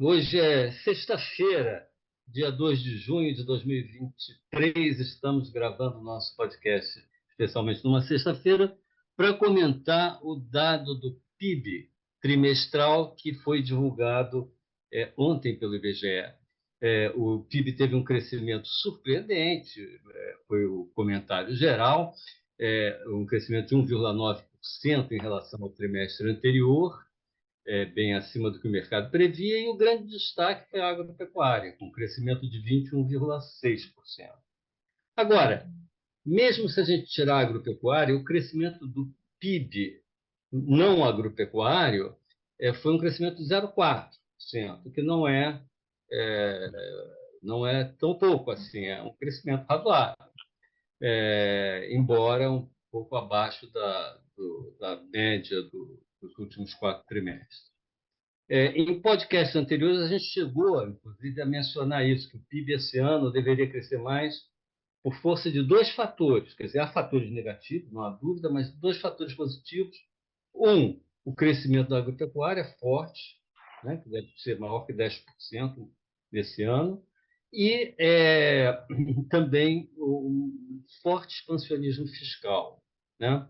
Hoje é sexta-feira, dia 2 de junho de 2023. Estamos gravando o nosso podcast, especialmente numa sexta-feira, para comentar o dado do PIB trimestral que foi divulgado ontem pelo IBGE. O PIB teve um crescimento surpreendente, foi o comentário geral, um crescimento de 1,9% em relação ao trimestre anterior, bem acima do que o mercado previa, e o grande destaque foi a agropecuária, com um crescimento de 21,6%. Agora, mesmo se a gente tirar a agropecuária, o crescimento do PIB não agropecuário foi um crescimento de 0,4%, que é, não é tão pouco assim, é um crescimento razoável, embora um pouco abaixo da média dos últimos 4 trimestres. Em podcasts anteriores, a gente chegou, inclusive, a mencionar isso, que o PIB esse ano deveria crescer mais por força de dois fatores. Quer dizer, há fatores negativos, não há dúvida, mas dois fatores positivos. Um, o crescimento da agropecuária forte, né, que deve ser maior que 10% nesse ano, e também o forte expansionismo fiscal, né?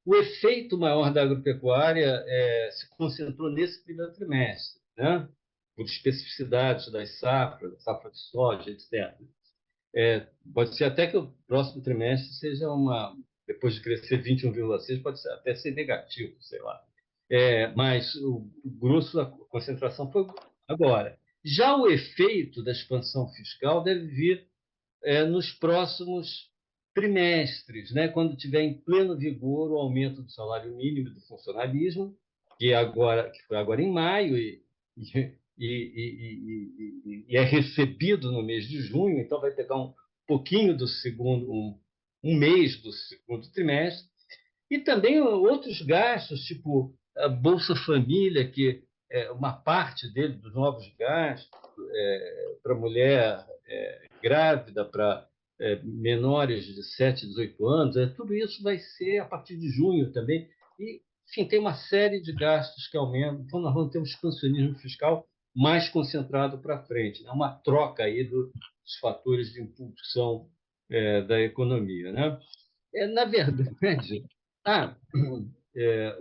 O efeito maior da agropecuária se concentrou nesse primeiro trimestre, né? Por especificidades das safras, da safra de soja, etc. Pode ser até que o próximo trimestre seja depois de crescer 21,6, pode até ser negativo, sei lá. Mas o grosso da concentração foi agora. Já o efeito da expansão fiscal deve vir nos próximos trimestres, né, quando tiver em pleno vigor o aumento do salário mínimo do funcionalismo, que foi agora em maio e é recebido no mês de junho, então vai pegar um pouquinho do segundo, um mês do segundo trimestre, e também outros gastos, tipo a Bolsa Família, que é uma parte dele, dos novos gastos, para mulher grávida, para menores de 7 a 18 anos, tudo isso vai ser a partir de junho também. E, enfim, tem uma série de gastos que aumentam, então nós vamos ter um expansionismo fiscal mais concentrado para frente, né? Uma troca aí dos fatores de impulsão da economia, né? Na verdade, ah,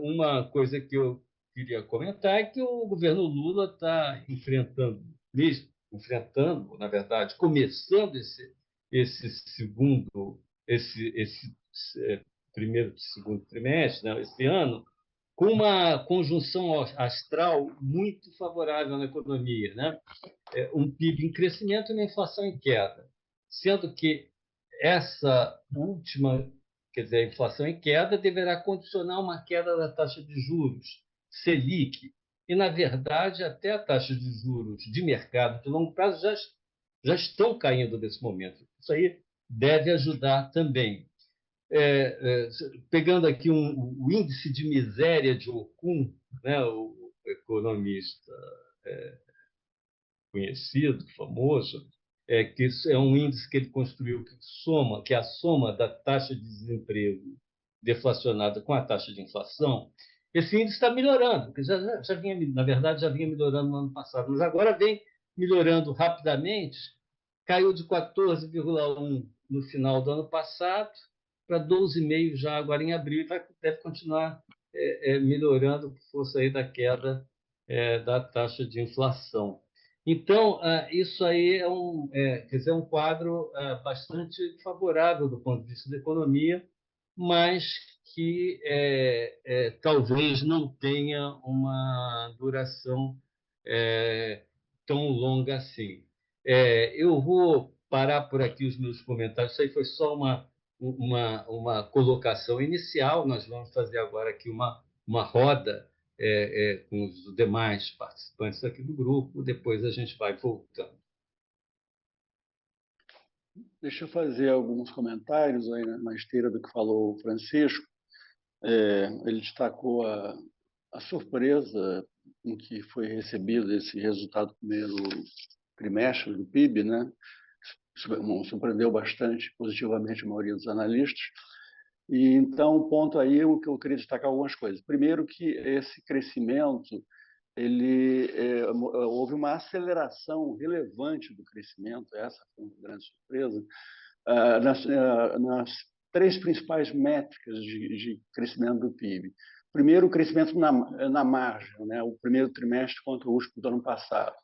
uma coisa que eu queria comentar é que o governo Lula está enfrentando, na verdade, começando esse primeiro e segundo trimestre, né, esse ano, com uma conjunção astral muito favorável na economia, né? Um PIB em crescimento e uma inflação em queda, sendo que essa última, quer dizer, a inflação em queda deverá condicionar uma queda da taxa de juros, Selic, e, na verdade, até a taxa de juros de mercado de longo prazo já estão caindo nesse momento. Isso aí deve ajudar também. Pegando aqui o índice de miséria de Ocon, né, o economista conhecido, famoso, que isso é um índice que ele construiu que é a soma da taxa de desemprego deflacionada com a taxa de inflação. Esse índice está melhorando, porque já vinha, na verdade, já vinha melhorando no ano passado, mas agora vem melhorando rapidamente, caiu de 14,1 no final do ano passado para 12,5 já agora em abril, e deve continuar melhorando por força aí da queda da taxa de inflação. Então, isso aí quer dizer, um quadro bastante favorável do ponto de vista da economia, mas que talvez não tenha uma duração tão longa assim. Eu vou parar por aqui os meus comentários. Isso aí foi só uma colocação inicial. Nós vamos fazer agora aqui uma roda com os demais participantes aqui do grupo. Depois a gente vai voltando. Deixa eu fazer alguns comentários aí na esteira do que falou o Francisco. Ele destacou a surpresa em que foi recebido esse resultado do primeiro trimestre do PIB, né? Surpreendeu bastante positivamente a maioria dos analistas. E então, o ponto aí, o que eu queria destacar algumas coisas. Primeiro, que esse crescimento houve uma aceleração relevante do crescimento, essa foi uma grande surpresa, nas três principais métricas de crescimento do PIB. Primeiro, o crescimento na margem, né? O primeiro trimestre contra o último do ano passado.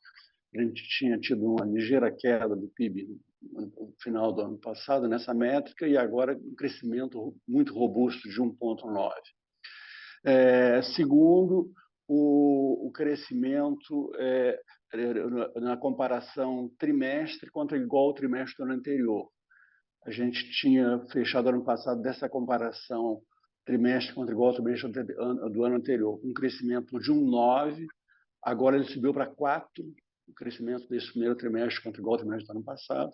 A gente tinha tido uma ligeira queda do PIB no final do ano passado nessa métrica e agora um crescimento muito robusto de 1,9. Segundo, o crescimento na comparação trimestre contra igual trimestre do ano anterior. A gente tinha fechado ano passado dessa comparação trimestre contra igual trimestre do ano anterior, um crescimento de 1,9, agora ele subiu para 4, o crescimento desse primeiro trimestre contra igual trimestre do ano passado.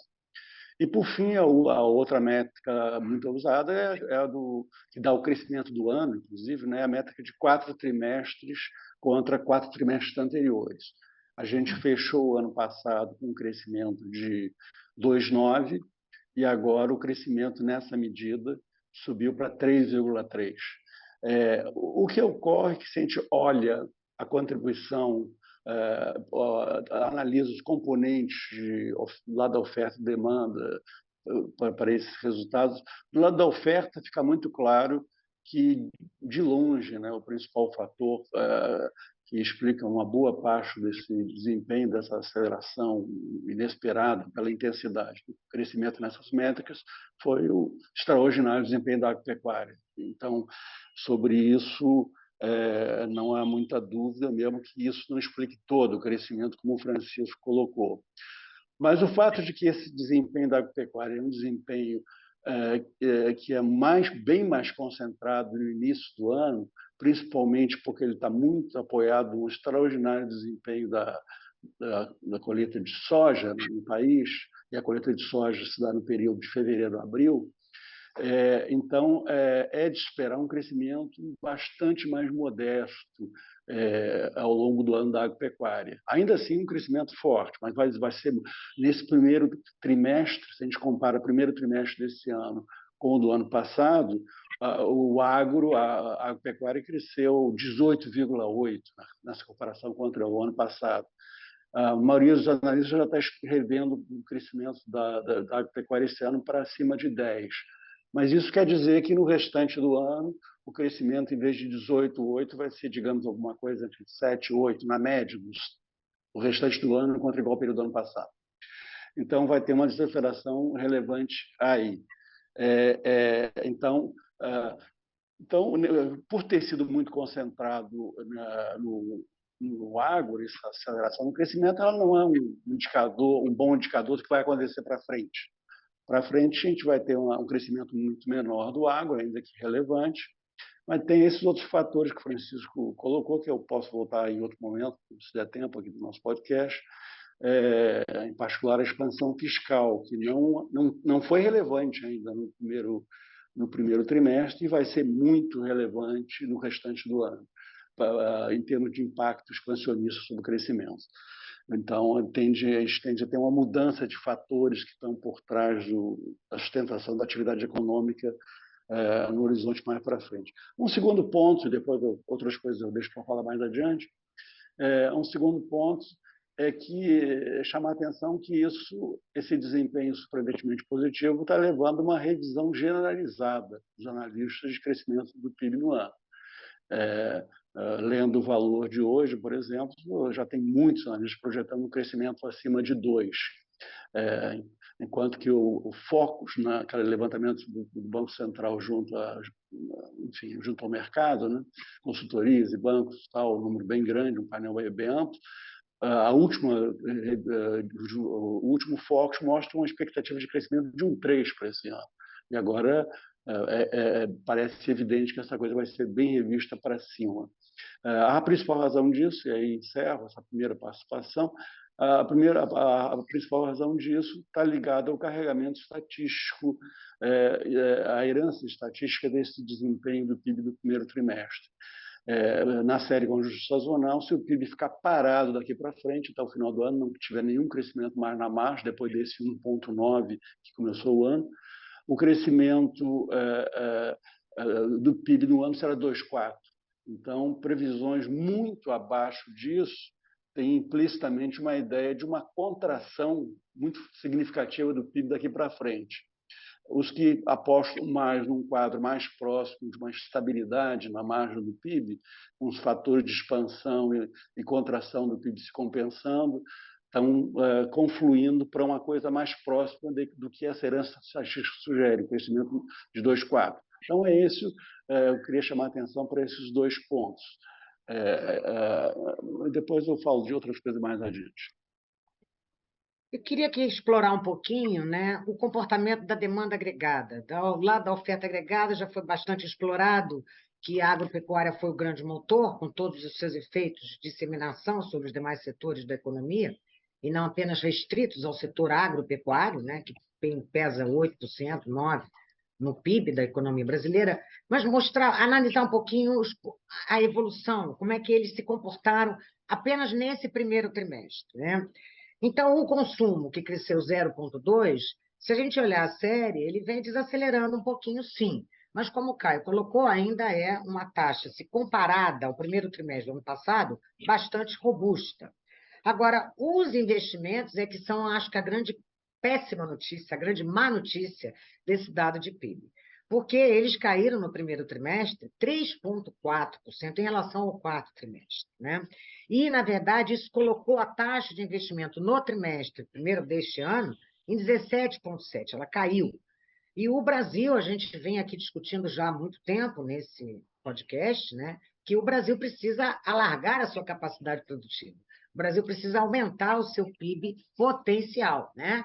E, por fim, a outra métrica muito usada é a que dá o crescimento do ano, inclusive, né? A métrica de 4 trimestres contra 4 trimestres anteriores. A gente fechou o ano passado com um crescimento de 2,9 e agora o crescimento nessa medida subiu para 3,3. O que ocorre é que, se a gente olha a contribuição, analisa os componentes do lado da oferta e demanda para esses resultados, do lado da oferta fica muito claro que, de longe, né, o principal fator que explica uma boa parte desse desempenho, dessa aceleração inesperada pela intensidade do crescimento nessas métricas, foi o extraordinário desempenho da agropecuária. Então, sobre isso, não há muita dúvida, mesmo que isso não explique todo o crescimento, como o Francisco colocou. Mas o fato de que esse desempenho da agropecuária é um desempenho que é bem mais concentrado no início do ano, principalmente porque ele está muito apoiado no extraordinário desempenho da colheita de soja no país, e a colheita de soja se dá no período de fevereiro a abril. Então, é de esperar um crescimento bastante mais modesto ao longo do ano da agropecuária. Ainda assim, um crescimento forte, mas vai ser nesse primeiro trimestre, se a gente compara o primeiro trimestre desse ano com o do ano passado, a agropecuária cresceu 18,8% nessa comparação contra o ano passado. A maioria dos analistas já está revendo o crescimento da agropecuária esse ano para acima de 10%. Mas isso quer dizer que no restante do ano, o crescimento, em vez de 18,8, vai ser, digamos, alguma coisa entre 7 e 8, na média, o restante do ano contra igual período do ano passado. Então, vai ter uma desaceleração relevante aí. Então, por ter sido muito concentrado no agro, essa aceleração no crescimento, ela não é um bom indicador do que vai acontecer para frente. Para frente, a gente vai ter um crescimento muito menor do agro, ainda que relevante, mas tem esses outros fatores que o Francisco colocou, que eu posso voltar em outro momento, se der tempo aqui do nosso podcast, em particular a expansão fiscal, que não foi relevante ainda no primeiro trimestre e vai ser muito relevante no restante do ano, em termos de impacto expansionista sobre o crescimento. Então, a gente tende a ter uma mudança de fatores que estão por trás da sustentação da atividade econômica no horizonte mais para frente. Um segundo ponto, depois outras coisas eu deixo para falar mais adiante, um segundo ponto é que chamar a atenção que esse desempenho surpreendentemente positivo está levando a uma revisão generalizada dos analistas de crescimento do PIB no ano. Lendo o valor de hoje, por exemplo, já tem muitos analistas projetando um crescimento acima de 2%. Enquanto que o Focus, naquele levantamento do Banco Central junto ao mercado, né, consultorias e bancos, um número bem grande, um painel bem amplo, o último Focus mostra uma expectativa de crescimento de 1,3% para esse ano. E agora parece evidente que essa coisa vai ser bem revista para cima. A principal razão disso, e aí encerro essa primeira participação, a principal razão disso está ligada ao carregamento estatístico, à herança estatística desse desempenho do PIB do primeiro trimestre. Na série com ajuste sazonal, se o PIB ficar parado daqui para frente, até o final do ano, não tiver nenhum crescimento mais na margem, depois desse 1,9 que começou o ano, o crescimento do PIB no ano será 2,4. Então, previsões muito abaixo disso têm implicitamente uma ideia de uma contração muito significativa do PIB daqui para frente. Os que apostam mais num quadro mais próximo de uma estabilidade na margem do PIB, com os fatores de expansão e contração do PIB se compensando, estão confluindo para uma coisa mais próxima do que essa herança estatística sugere, crescimento de 2,4. Então, eu queria chamar a atenção para esses dois pontos. Depois eu falo de outras coisas mais adiante. Eu queria aqui explorar um pouquinho, né, o comportamento da demanda agregada. Ao lado da oferta agregada já foi bastante explorado que a agropecuária foi o grande motor, com todos os seus efeitos de disseminação sobre os demais setores da economia, e não apenas restritos ao setor agropecuário, né, que pesa 8%, 9% no PIB da economia brasileira, mas analisar um pouquinho a evolução, como é que eles se comportaram apenas nesse primeiro trimestre, né? Então, o consumo, que cresceu 0,2, se a gente olhar a série, ele vem desacelerando um pouquinho, sim. Mas, como o Caio colocou, ainda é uma taxa, se comparada ao primeiro trimestre do ano passado, bastante robusta. Agora, os investimentos é que são, acho que, a grande péssima notícia, a grande má notícia desse dado de PIB. Porque eles caíram no primeiro trimestre 3,4% em relação ao quarto trimestre, né? E, na verdade, isso colocou a taxa de investimento no trimestre primeiro deste ano em 17,7%. Ela caiu. E o Brasil, a gente vem aqui discutindo já há muito tempo nesse podcast, né, que o Brasil precisa alargar a sua capacidade produtiva. O Brasil precisa aumentar o seu PIB potencial, né,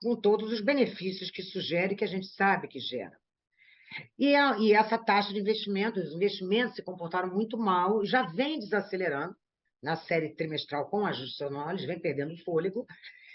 com todos os benefícios que sugere, que a gente sabe que gera. E essa taxa de investimento, os investimentos se comportaram muito mal, já vem desacelerando na série trimestral com ajuste anual, eles vêm perdendo fôlego,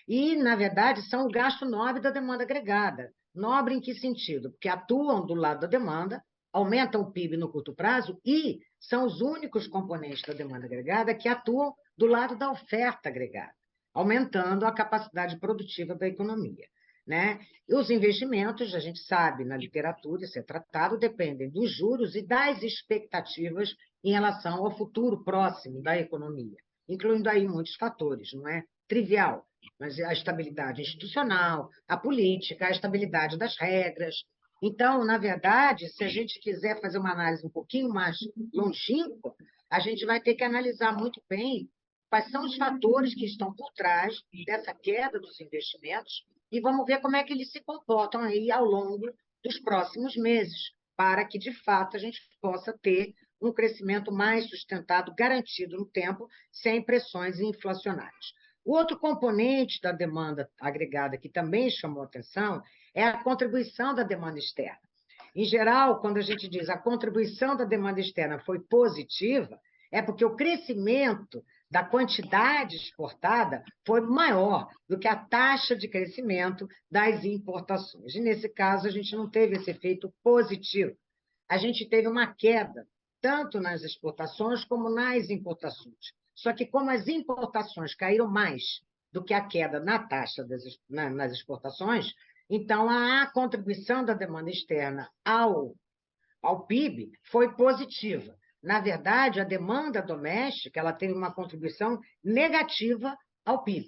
e, na verdade, são o gasto nobre da demanda agregada. Nobre em que sentido? Porque atuam do lado da demanda, aumentam o PIB no curto prazo e são os únicos componentes da demanda agregada que atuam do lado da oferta agregada, aumentando a capacidade produtiva da economia, né? E os investimentos, a gente sabe, na literatura, isso é tratado, dependem dos juros e das expectativas em relação ao futuro próximo da economia, incluindo aí muitos fatores, não é trivial, mas a estabilidade institucional, a política, a estabilidade das regras. Então, na verdade, se a gente quiser fazer uma análise um pouquinho mais longínqua, a gente vai ter que analisar muito bem quais são os fatores que estão por trás dessa queda dos investimentos e vamos ver como é que eles se comportam aí ao longo dos próximos meses, para que, de fato, a gente possa ter um crescimento mais sustentado, garantido no tempo, sem pressões inflacionárias. O outro componente da demanda agregada que também chamou atenção é a contribuição da demanda externa. Em geral, quando a gente diz a contribuição da demanda externa foi positiva, é porque o crescimento da quantidade exportada foi maior do que a taxa de crescimento das importações. E, nesse caso, a gente não teve esse efeito positivo. A gente teve uma queda, tanto nas exportações como nas importações. Só que, como as importações caíram mais do que a queda na taxa nas exportações, então a contribuição da demanda externa ao PIB foi positiva. Na verdade, a demanda doméstica ela teve uma contribuição negativa ao PIB,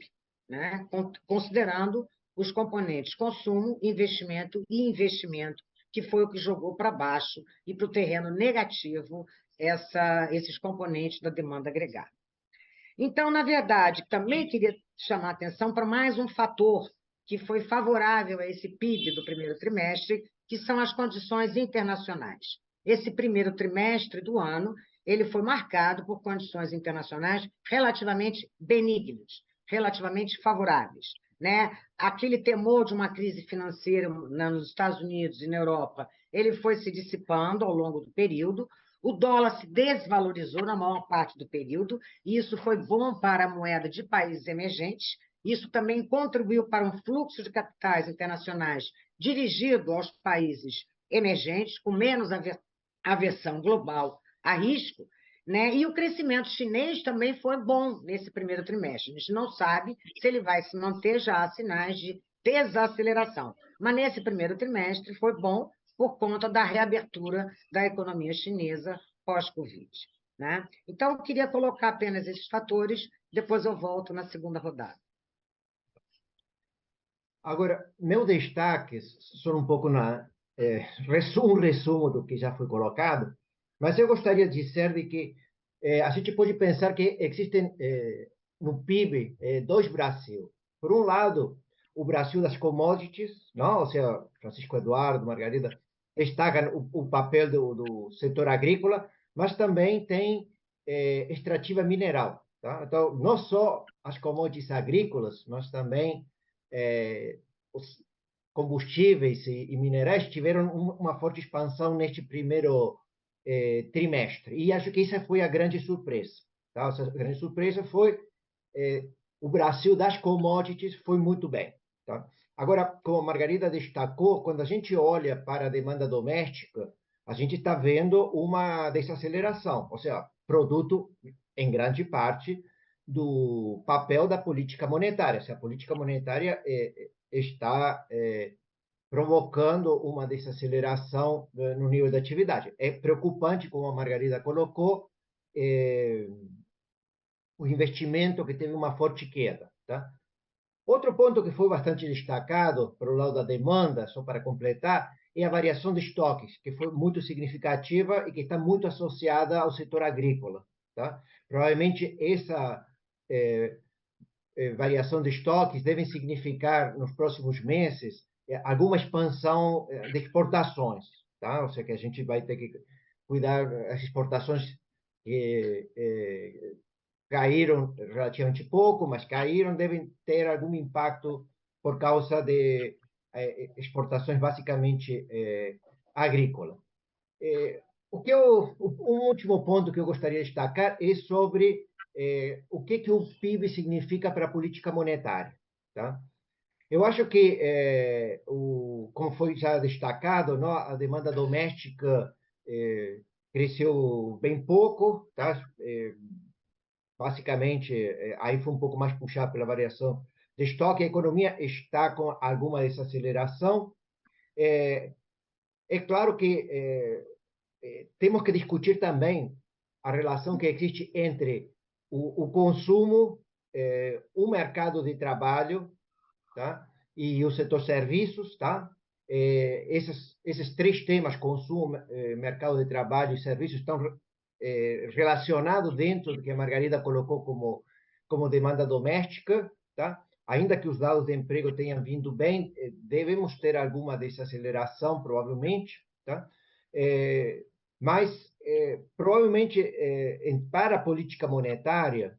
né? Considerando os componentes consumo, investimento e investimento, que foi o que jogou para baixo e para o terreno negativo esses componentes da demanda agregada. Então, na verdade, também queria chamar a atenção para mais um fator que foi favorável a esse PIB do primeiro trimestre, que são as condições internacionais. Esse primeiro trimestre do ano, ele foi marcado por condições internacionais relativamente benignas, relativamente favoráveis, né? Aquele temor de uma crise financeira nos Estados Unidos e na Europa, ele foi se dissipando ao longo do período, o dólar se desvalorizou na maior parte do período, e isso foi bom para a moeda de países emergentes. Isso também contribuiu para um fluxo de capitais internacionais dirigido aos países emergentes, com menos aversão global a risco, né? E o crescimento chinês também foi bom nesse primeiro trimestre. A gente não sabe se ele vai se manter, já há sinais de desaceleração. Mas nesse primeiro trimestre foi bom por conta da reabertura da economia chinesa pós-Covid. né? Então, eu queria colocar apenas esses fatores, depois eu volto na segunda rodada. Agora, meu destaque são um pouco um resumo do que já foi colocado, mas eu gostaria de dizer de que a gente pode pensar que existem no PIB dois Brasil. Por um lado, o Brasil das commodities, não? Ou seja, Francisco Eduardo, Margarida, destacam o papel do setor agrícola, mas também tem extrativa mineral. Tá? Então, não só as commodities agrícolas, mas também os combustíveis e minerais tiveram uma forte expansão neste primeiro trimestre. E acho que essa foi a grande surpresa. Tá? A grande surpresa foi o Brasil das commodities foi muito bem. Tá? Agora, como a Margarida destacou, quando a gente olha para a demanda doméstica, a gente está vendo uma desaceleração, ou seja, produto, em grande parte, do papel da política monetária. Se a política monetária está provocando uma desaceleração no nível da atividade. É preocupante, como a Margarida colocou, o investimento que teve uma forte queda. Tá? Outro ponto que foi bastante destacado para o lado da demanda, só para completar, é a variação de estoques, que foi muito significativa e que está muito associada ao setor agrícola. Tá? Provavelmente essa variação de estoques devem significar, nos próximos meses, alguma expansão de exportações. Tá? Ou seja, que a gente vai ter que cuidar das exportações que caíram relativamente pouco, mas caíram, devem ter algum impacto por causa de exportações basicamente agrícolas. Um último ponto que eu gostaria de destacar é sobre o que o PIB significa para a política monetária. Tá? Eu acho que, como foi já destacado, não, a demanda doméstica cresceu bem pouco, tá? Basicamente, aí foi um pouco mais puxado pela variação de estoque. A economia está com alguma desaceleração. É claro que temos que discutir também a relação que existe entre o consumo, o mercado de trabalho, tá? E o setor serviços, tá? Esses três temas, consumo, mercado de trabalho e serviços, estão relacionados dentro do que a Margarida colocou como demanda doméstica, tá? Ainda que os dados de emprego tenham vindo bem, devemos ter alguma desaceleração, provavelmente, tá? Mas, provavelmente, para a política monetária,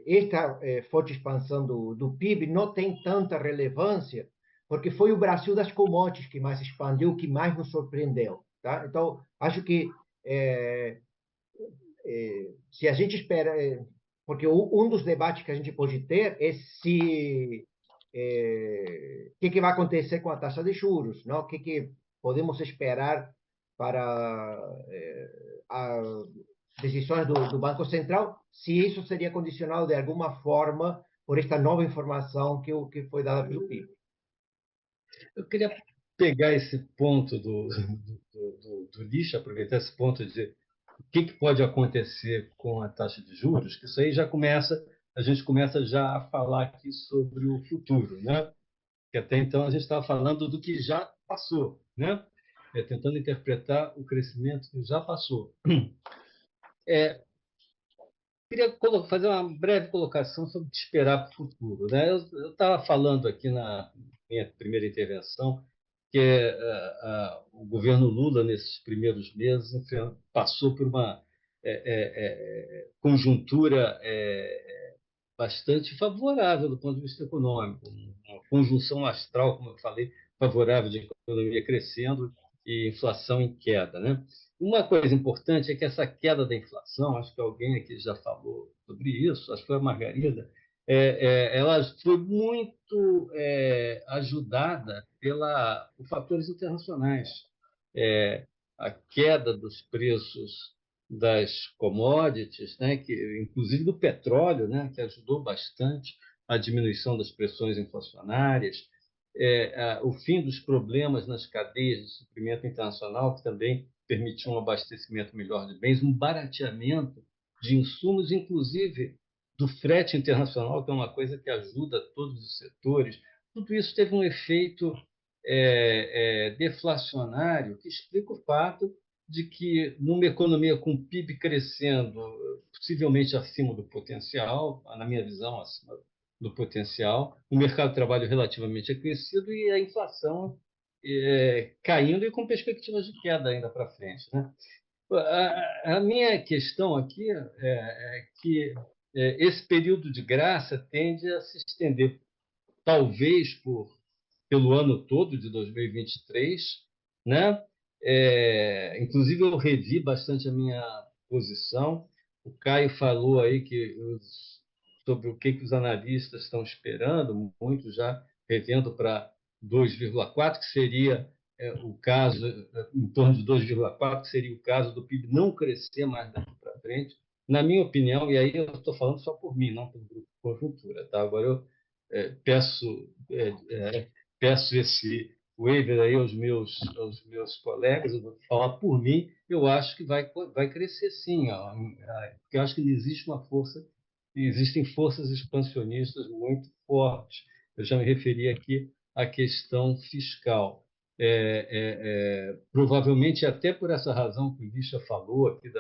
esta forte expansão do PIB não tem tanta relevância, porque foi o Brasil das commodities que mais expandiu, que mais nos surpreendeu. Tá? Então, acho que se a gente espera. Porque um dos debates que a gente pode ter é se. O que vai acontecer com a taxa de juros, não? O que podemos esperar para as decisões do Banco Central, se isso seria condicionado de alguma forma por esta nova informação que foi dada pelo PIB. Eu queria pegar esse ponto do lixo, aproveitar esse ponto de o que pode acontecer com a taxa de juros, que isso aí a gente começa já a falar aqui sobre o futuro, né? Que até então a gente estava falando do que já passou, né? Tentando interpretar o crescimento que já passou. Queria fazer uma breve colocação sobre o que esperar para o futuro, né? Eu estava falando aqui na minha primeira intervenção que o governo Lula, nesses primeiros meses, passou por uma conjuntura bastante favorável do ponto de vista econômico, uma conjunção astral, como eu falei, favorável de economia crescendo e inflação em queda, né? Uma coisa importante é que essa queda da inflação, acho que alguém aqui já falou sobre isso, acho que foi a Margarida, ela foi muito ajudada por fatores internacionais. A queda dos preços das commodities, né, inclusive do petróleo, né, que ajudou bastante a diminuição das pressões inflacionárias, o fim dos problemas nas cadeias de suprimento internacional, que também permitir um abastecimento melhor de bens, um barateamento de insumos, inclusive do frete internacional, que é uma coisa que ajuda todos os setores. Tudo isso teve um efeito deflacionário que explica o fato de que, numa economia com o PIB crescendo possivelmente acima do potencial, na minha visão, acima do potencial, o mercado de trabalho relativamente aquecido e a inflação caindo e com perspectivas de queda ainda para frente, né? A minha questão aqui é que esse período de graça tende a se estender, talvez pelo ano todo de 2023, né? Inclusive, eu revi bastante a minha posição. O Caio falou aí sobre o que os analistas estão esperando, muito já revendo para 2,4, que seria o caso, em torno de 2,4, que seria o caso do PIB não crescer mais daqui para frente. Na minha opinião, e aí eu estou falando só por mim, não pelo grupo Conjuntura, tá? Agora eu peço esse waiver aí aos meus colegas, eu vou falar por mim, eu acho que vai crescer sim, ó, porque eu acho que existem forças expansionistas muito fortes. Eu já me referi aqui à questão fiscal. Provavelmente, até por essa razão que o Lixa falou aqui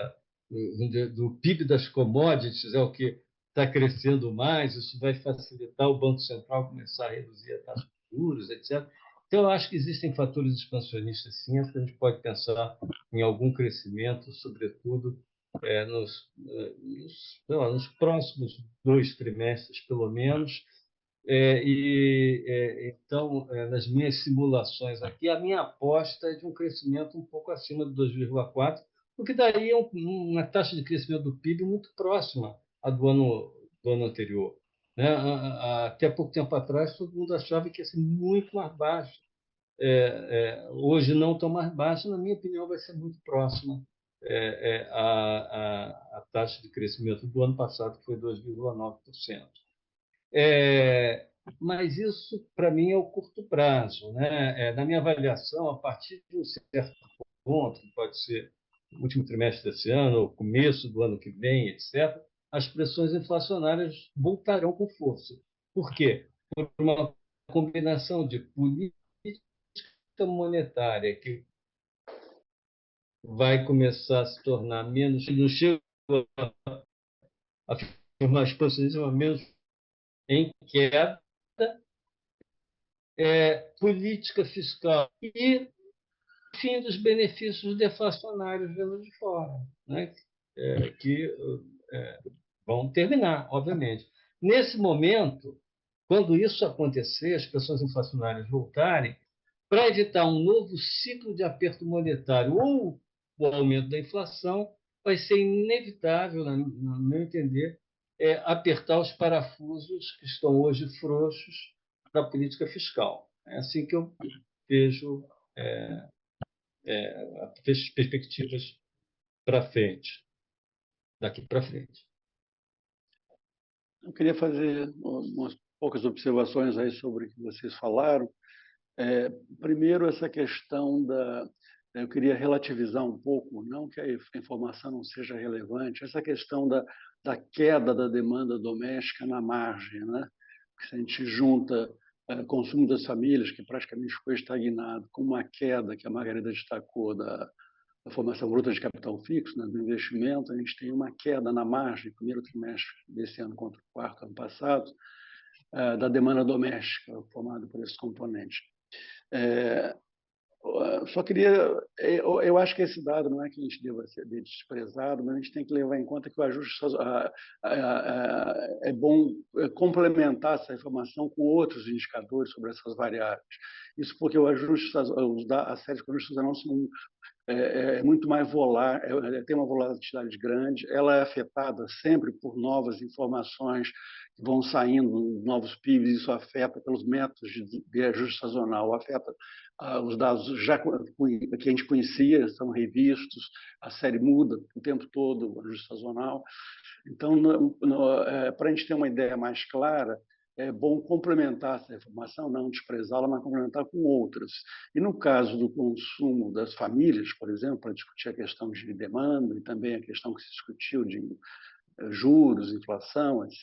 do PIB das commodities, é o que está crescendo mais, isso vai facilitar o Banco Central começar a reduzir a taxa de juros, etc. Então, eu acho que existem fatores expansionistas, sim, acho que a gente pode pensar em algum crescimento, sobretudo nos próximos 2 trimestres, pelo menos. Então, nas minhas simulações aqui, a minha aposta é de um crescimento um pouco acima de 2,4, o que daria uma taxa de crescimento do PIB muito próxima à do ano anterior, né? Até pouco tempo atrás, todo mundo achava que ia ser muito mais baixo. Hoje não tão mais baixa, na minha opinião, vai ser muito próxima à taxa de crescimento do ano passado, que foi 2,9%. Mas isso, para mim, é o curto prazo, né? Na minha avaliação, a partir de um certo ponto, que pode ser o último trimestre desse ano, ou começo do ano que vem, etc., as pressões inflacionárias voltarão com força. Por quê? Por uma combinação de política monetária que vai começar a se tornar menos, não chego a afirmar expansionismo, menos em queda, política fiscal e fim dos benefícios deflacionários vindo de fora, né? Que vão terminar, obviamente. Nesse momento, quando isso acontecer, as pressões inflacionárias voltarem, para evitar um novo ciclo de aperto monetário ou o aumento da inflação, vai ser inevitável, no meu entender, apertar os parafusos que estão hoje frouxos da política fiscal. É assim que eu vejo as perspectivas para frente, daqui para frente. Eu queria fazer umas poucas observações aí sobre o que vocês falaram. Primeiro, essa questão eu queria relativizar um pouco, não que a informação não seja relevante, essa questão da queda da demanda doméstica na margem, né? Se a gente junta consumo das famílias, que praticamente ficou estagnado, com uma queda que a Margarida destacou da formação bruta de capital fixo, né, do investimento, a gente tem uma queda na margem, primeiro trimestre desse ano contra o quarto ano passado, da demanda doméstica, formada por esses componentes. Só queria, eu acho que esse dado não é que a gente deva ser desprezado, mas a gente tem que levar em conta que o ajuste é bom complementar essa informação com outros indicadores sobre essas variáveis. Isso porque o ajuste, a série de ajustes não são muito mais volátil, tem uma volatilidade grande, ela é afetada sempre por novas informações que vão saindo, novos PIBs, isso afeta pelos métodos de ajuste sazonal, afeta os dados já que a gente conhecia, são revistos, a série muda o tempo todo, o ajuste sazonal. Então, para a gente ter uma ideia mais clara, é bom complementar essa informação, não desprezá-la, mas complementar com outras. E no caso do consumo das famílias, por exemplo, para discutir a questão de demanda e também a questão que se discutiu de juros, inflação, etc.,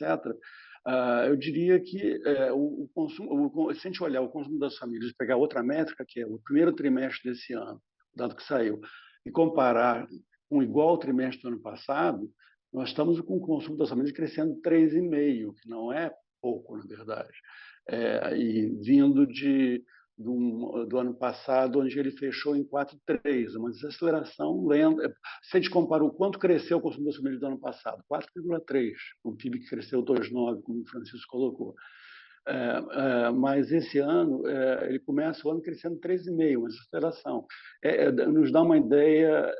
eu diria que o consumo, se a gente olhar o consumo das famílias e pegar outra métrica, que é o primeiro trimestre desse ano, o dado que saiu, e comparar com o igual trimestre do ano passado, nós estamos com o consumo das famílias crescendo 3,5%, que não é pouco, na verdade. E vindo do ano passado, onde ele fechou em 4,3%, uma desaceleração lenta. Se a gente compara o quanto cresceu o consumo das famílias do ano passado, 4,3%, o PIB que cresceu 2,9%, como o Francisco colocou. Mas esse ano, ele começa o ano crescendo 3,5%, uma desaceleração. Nos dá uma ideia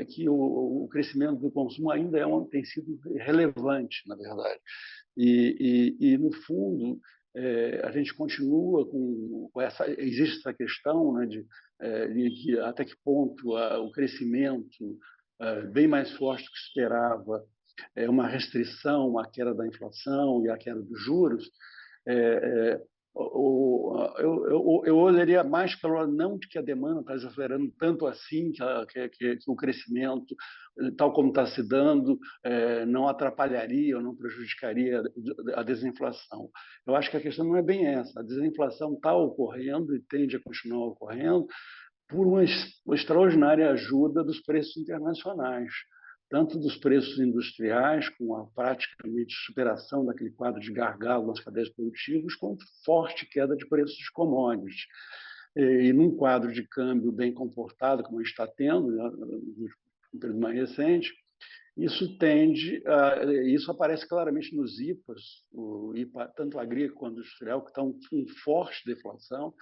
que o crescimento do consumo ainda tem sido relevante, na verdade. E no fundo, a gente continua com essa. Existe essa questão, né, de que até que ponto o crescimento bem mais forte do que esperava uma restrição à queda da inflação e à queda dos juros. Eu olharia mais pelo lado não de que a demanda está desacelerando tanto assim, que o crescimento, tal como está se dando, não atrapalharia ou não prejudicaria a desinflação. Eu acho que a questão não é bem essa. A desinflação está ocorrendo e tende a continuar ocorrendo por uma extraordinária ajuda dos preços internacionais, tanto dos preços industriais, com a praticamente superação daquele quadro de gargalo nas cadeias produtivas, quanto forte queda de preços de commodities. E num quadro de câmbio bem comportado, como a gente está tendo, né, no período mais recente, isso aparece claramente nos IPAs, tanto agrícola quanto industrial, que estão com forte deflação.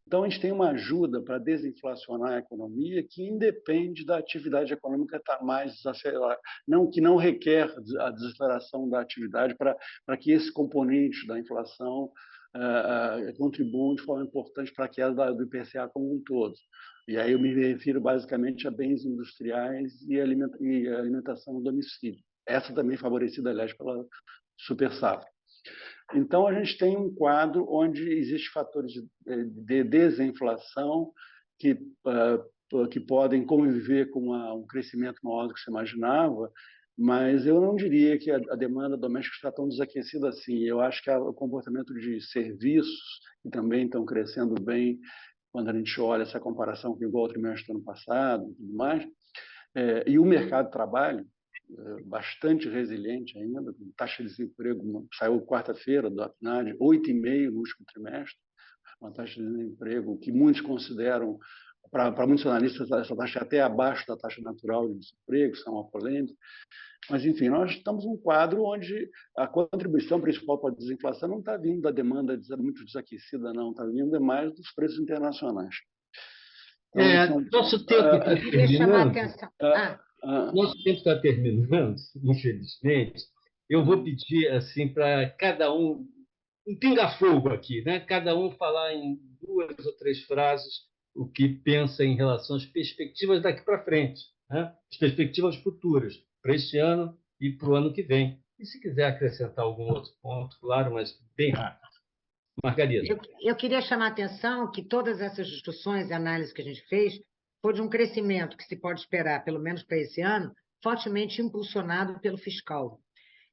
Então, a gente tem uma ajuda para desinflacionar a economia que independe da atividade econômica estar mais desacelerada, que não requer a desaceleração da atividade para que esse componente da inflação contribua de forma importante para a queda do IPCA como um todo. E aí eu me refiro basicamente a bens industriais e alimentação no domicílio. Essa também favorecida, aliás, pela super safra. Então, a gente tem um quadro onde existem fatores de desinflação que podem conviver com um crescimento maior do que se imaginava, mas eu não diria que a demanda doméstica está tão desaquecida assim. Eu acho que o comportamento de serviços, que também estão crescendo bem, quando a gente olha essa comparação com igual trimestre do ano passado e tudo mais, e o mercado de trabalho, bastante resiliente ainda, com taxa de desemprego, saiu quarta-feira do APNAD, 8,5% no último trimestre, uma taxa de desemprego que muitos consideram, para muitos analistas, essa taxa é até abaixo da taxa natural de desemprego, isso é uma polêmica. Mas, enfim, nós estamos num quadro onde a contribuição principal para a desinflação não está vindo da demanda muito desaquecida, não, está vindo mais dos preços internacionais. Então, nosso tempo está terminando. Nosso tempo está terminando, infelizmente. Eu vou pedir assim para cada um pinga-fogo aqui, né? Cada um falar em 2 ou 3 frases o que pensa em relação às perspectivas daqui para frente, né? As perspectivas futuras para este ano e para o ano que vem. E se quiser acrescentar algum outro ponto, claro, mas bem rápido. Margarida. Eu queria chamar a atenção que todas essas discussões e análises que a gente fez foi de um crescimento que se pode esperar, pelo menos para esse ano, fortemente impulsionado pelo fiscal.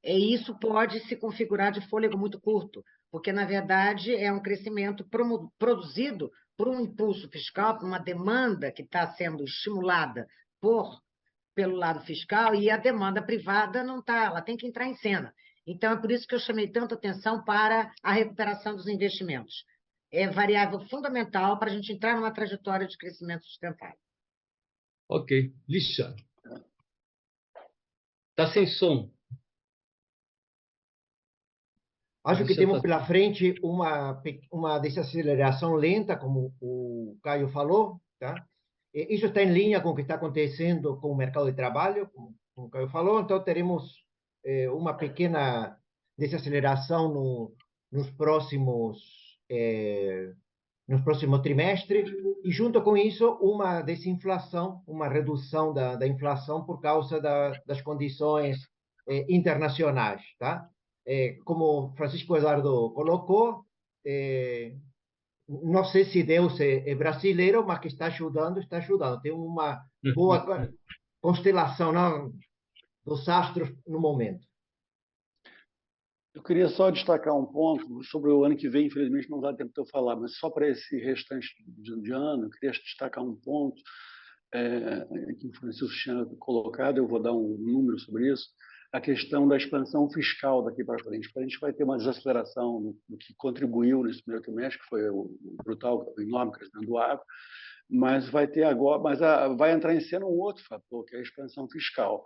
E isso pode se configurar de fôlego muito curto, porque, na verdade, é um crescimento produzido por um impulso fiscal, por uma demanda que está sendo estimulada pelo lado fiscal, e a demanda privada não está, ela tem que entrar em cena. Então, é por isso que eu chamei tanta atenção para a recuperação dos investimentos. É variável fundamental para a gente entrar numa trajetória de crescimento sustentável. Ok. Lixa. Está sem som. Acho que temos pela frente uma desaceleração lenta, como o Caio falou, tá? Isso está em linha com o que está acontecendo com o mercado de trabalho, como o Caio falou, então teremos uma pequena desaceleração nos próximos trimestres, e junto com isso uma desinflação, uma redução da inflação por causa das condições internacionais, tá? como Francisco Eduardo colocou, não sei se Deus é brasileiro, mas que está ajudando, está ajudando. Tem uma boa constelação, não, dos astros no momento. Eu queria só destacar um ponto sobre o ano que vem, infelizmente não dá tempo de eu falar, mas só para esse restante de ano, eu queria destacar um ponto que o Francisco tinha colocado, eu vou dar um número sobre isso, a questão da expansão fiscal daqui para frente. A gente vai ter uma desaceleração no que contribuiu nesse primeiro trimestre, que foi o brutal, o enorme crescimento do agro, mas vai ter agora, vai entrar em cena um outro fator, que é a expansão fiscal.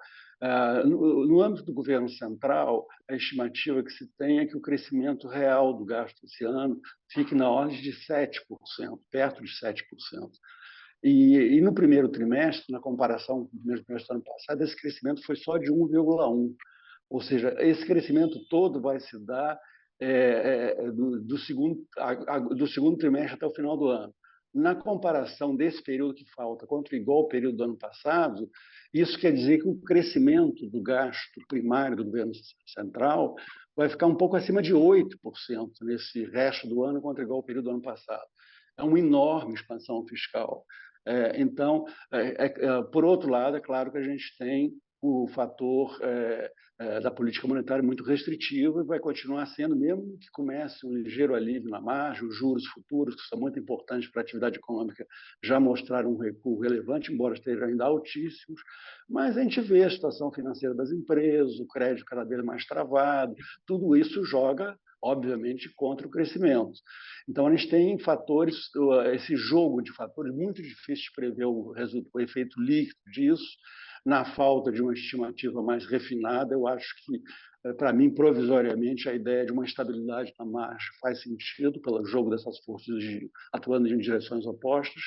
No âmbito do governo central, a estimativa que se tem é que o crescimento real do gasto esse ano fique na ordem de 7%, perto de 7%. E no primeiro trimestre, na comparação com o primeiro trimestre do ano passado, esse crescimento foi só de 1,1%. Ou seja, esse crescimento todo vai se dar do segundo trimestre até o final do ano. Na comparação desse período que falta contra o igual período do ano passado, isso quer dizer que o crescimento do gasto primário do governo central vai ficar um pouco acima de 8% nesse resto do ano contra o igual período do ano passado. É uma enorme expansão fiscal. Então, por outro lado, é claro que a gente tem o fator da política monetária muito restritiva e vai continuar sendo, mesmo que comece um ligeiro alívio na margem, os juros futuros, que são muito importantes para a atividade econômica, já mostraram um recuo relevante, embora estejam ainda altíssimos, mas a gente vê a situação financeira das empresas, o crédito cada vez mais travado, tudo isso joga, obviamente, contra o crescimento. Então, a gente tem fatores, esse jogo de fatores muito difícil de prever o efeito líquido disso, na falta de uma estimativa mais refinada. Eu acho que, para mim, provisoriamente, a ideia de uma estabilidade na margem faz sentido pelo jogo dessas forças atuando em direções opostas.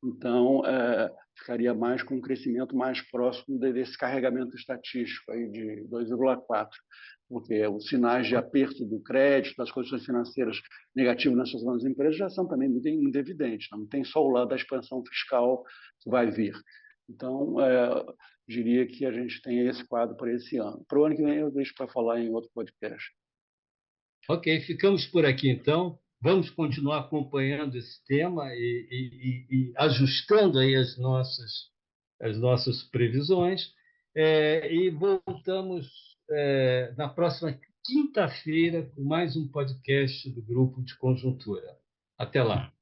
Então, ficaria mais com um crescimento mais próximo desse carregamento estatístico aí de 2,4%, porque os sinais de aperto do crédito, das condições financeiras negativas nas suas empresas já são também muito evidentes. Não tem só o lado da expansão fiscal que vai vir. Então, diria que a gente tem esse quadro para esse ano. Para o ano que vem, eu deixo para falar em outro podcast. Ok, ficamos por aqui então. Vamos continuar acompanhando esse tema e ajustando aí as nossas previsões. E voltamos na próxima quinta-feira com mais um podcast do Grupo de Conjuntura. Até lá.